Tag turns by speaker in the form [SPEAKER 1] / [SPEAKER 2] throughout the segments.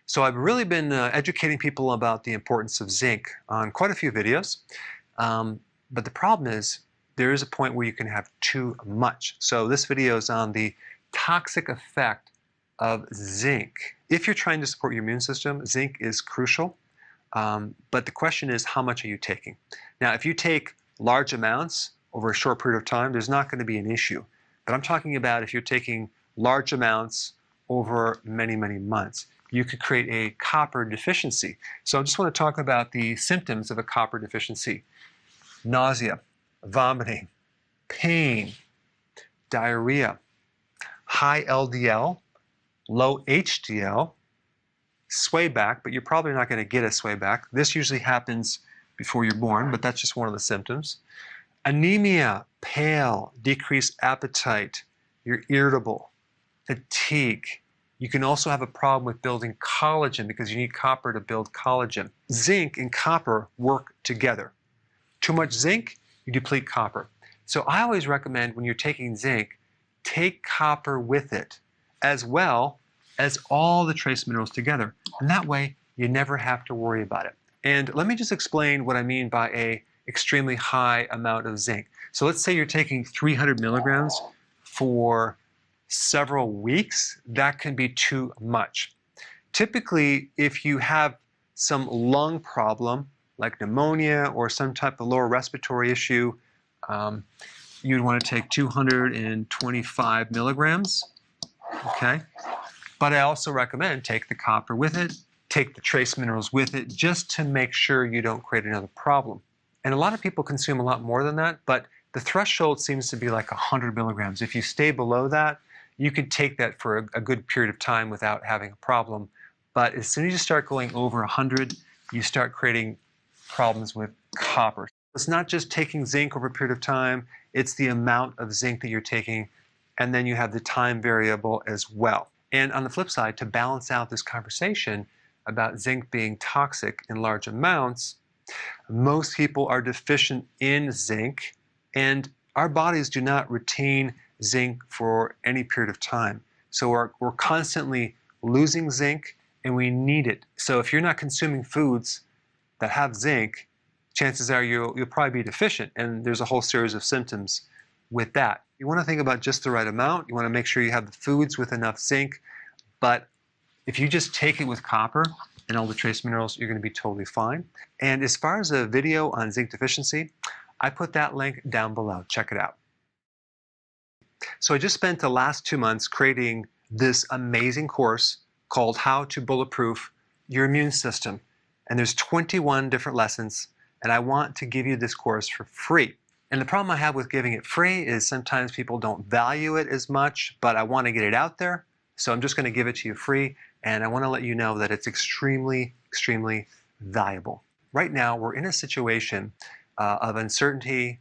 [SPEAKER 1] So I've really been educating people about the importance of zinc on quite a few videos. But the problem is there is a point where you can have too much. So this video is on the toxic effect of zinc. If you're trying to support your immune system, zinc is crucial. But the question is, how much are you taking? Now, if you take large amounts over a short period of time, there's not going to be an issue. But I'm talking about if you're taking large amounts over many, many months, you could create a copper deficiency. So I just want to talk about the symptoms of a copper deficiency. Nausea, vomiting, pain, diarrhea, high LDL, low HDL, sway back, but you're probably not going to get a sway back. This usually happens before you're born, but that's just one of the symptoms. Anemia, pale, decreased appetite, you're irritable, fatigue. You can also have a problem with building collagen because you need copper to build collagen. Zinc and copper work together. Too much zinc, you deplete copper. So I always recommend when you're taking zinc, take copper with it, as well as all the trace minerals together. And that way, you never have to worry about it. And let me just explain what I mean by an extremely high amount of zinc. So let's say you're taking 300 milligrams for several weeks. That can be too much. Typically, if you have some lung problem, like pneumonia or some type of lower respiratory issue, you'd want to take 225 milligrams, okay? But I also recommend take the copper with it, take the trace minerals with it, just to make sure you don't create another problem. And a lot of people consume a lot more than that, but the threshold seems to be like 100 milligrams. If you stay below that, you could take that for a good period of time without having a problem. But as soon as you start going over 100, you start creating problems with copper. It's not just taking zinc over a period of time, it's the amount of zinc that you're taking, and then you have the time variable as well. And on the flip side, to balance out this conversation about zinc being toxic in large amounts, most people are deficient in zinc, and our bodies do not retain zinc for any period of time. So we're constantly losing zinc, and we need it. So if you're not consuming foods that have zinc, chances are you'll probably be deficient, and there's a whole series of symptoms with that. You want to think about just the right amount. You want to make sure you have the foods with enough zinc, but if you just take it with copper and all the trace minerals, you're going to be totally fine. And as far as a video on zinc deficiency, I put that link down below. Check it out. So I just spent the last 2 months creating this amazing course called How to Bulletproof Your Immune System. And there's 21 different lessons, and I want to give you this course for free. And the problem I have with giving it free is sometimes people don't value it as much, but I want to get it out there. So I'm just going to give it to you free, and I want to let you know that it's extremely, extremely valuable. Right now, we're in a situation of uncertainty.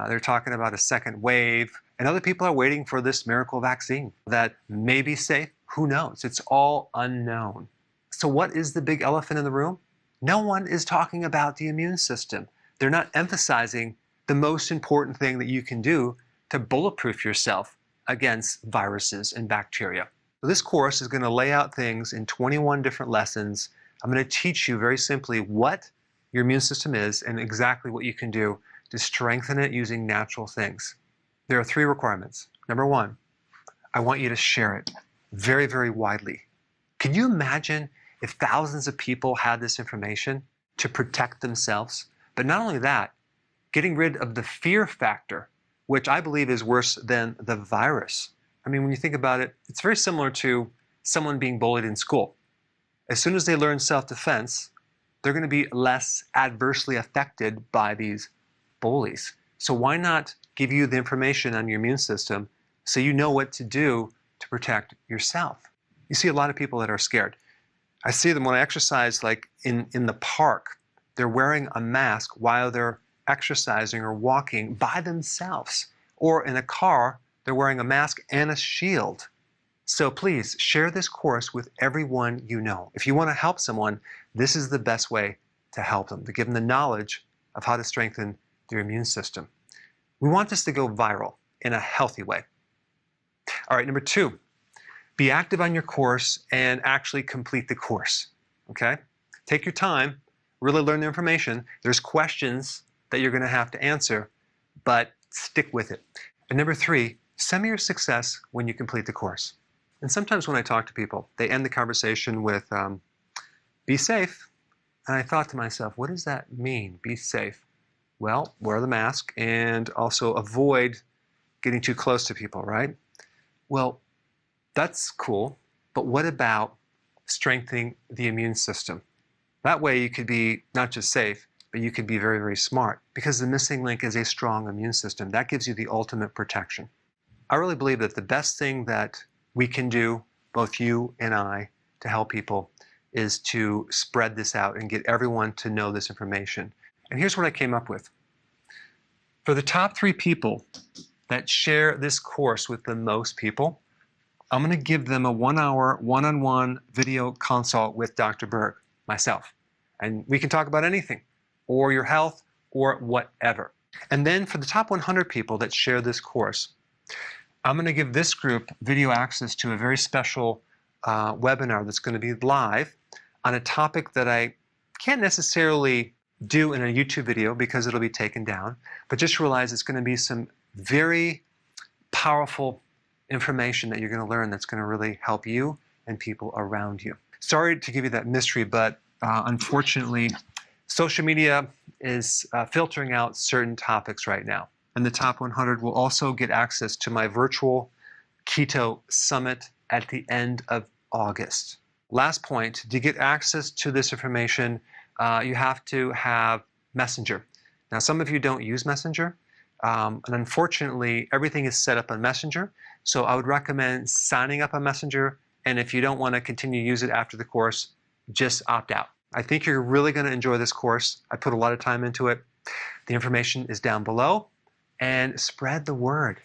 [SPEAKER 1] They're talking about a second wave, and other people are waiting for this miracle vaccine that may be safe. Who knows? It's all unknown. So what is the big elephant in the room? No one is talking about the immune system. They're not emphasizing the most important thing that you can do to bulletproof yourself against viruses and bacteria. So this course is going to lay out things in 21 different lessons. I'm going to teach you very simply what your immune system is and exactly what you can do to strengthen it using natural things. There are 3 requirements. Number 1, I want you to share it very, very widely. Can you imagine if thousands of people had this information to protect themselves? But not only that, getting rid of the fear factor, which I believe is worse than the virus. I mean, when you think about it, it's very similar to someone being bullied in school. As soon as they learn self-defense, they're going to be less adversely affected by these bullies. So why not give you the information on your immune system so you know what to do to protect yourself? You see a lot of people that are scared. I see them when I exercise, like in the park. They're wearing a mask while they're exercising or walking by themselves. Or in a car, they're wearing a mask and a shield. So please share this course with everyone you know. If you want to help someone, this is the best way to help them, to give them the knowledge of how to strengthen their immune system. We want this to go viral in a healthy way. All right, number 2, Be active on your course and actually complete the course, okay? Take your time, really learn the information. There's questions that you're going to have to answer, but stick with it. And number 3, send me your success when you complete the course. And sometimes when I talk to people, they end the conversation with, be safe. And I thought to myself, what does that mean, be safe? Well, wear the mask and also avoid getting too close to people, right? Well, that's cool, but what about strengthening the immune system? That way you could be not just safe, but you could be very, very smart, because the missing link is a strong immune system. That gives you the ultimate protection. I really believe that the best thing that we can do, both you and I, to help people is to spread this out and get everyone to know this information. And here's what I came up with. For the top 3 people that share this course with the most people, I'm going to give them a 1-hour, one-on-one video consult with Dr. Berg, myself. And we can talk about anything, or your health, or whatever. And then for the top 100 people that share this course, I'm going to give this group video access to a very special webinar that's going to be live on a topic that I can't necessarily do in a YouTube video because it'll be taken down, but just realize it's going to be some very powerful information that you're going to learn that's going to really help you and people around you. Sorry to give you that mystery, but unfortunately, social media is filtering out certain topics right now. And the top 100 will also get access to my virtual Keto Summit at the end of August. Last point, to get access to this information, you have to have Messenger. Now, some of you don't use Messenger, and unfortunately, everything is set up on Messenger. So I would recommend signing up on Messenger, and if you don't want to continue to use it after the course, just opt out. I think you're really going to enjoy this course. I put a lot of time into it. The information is down below, and spread the word.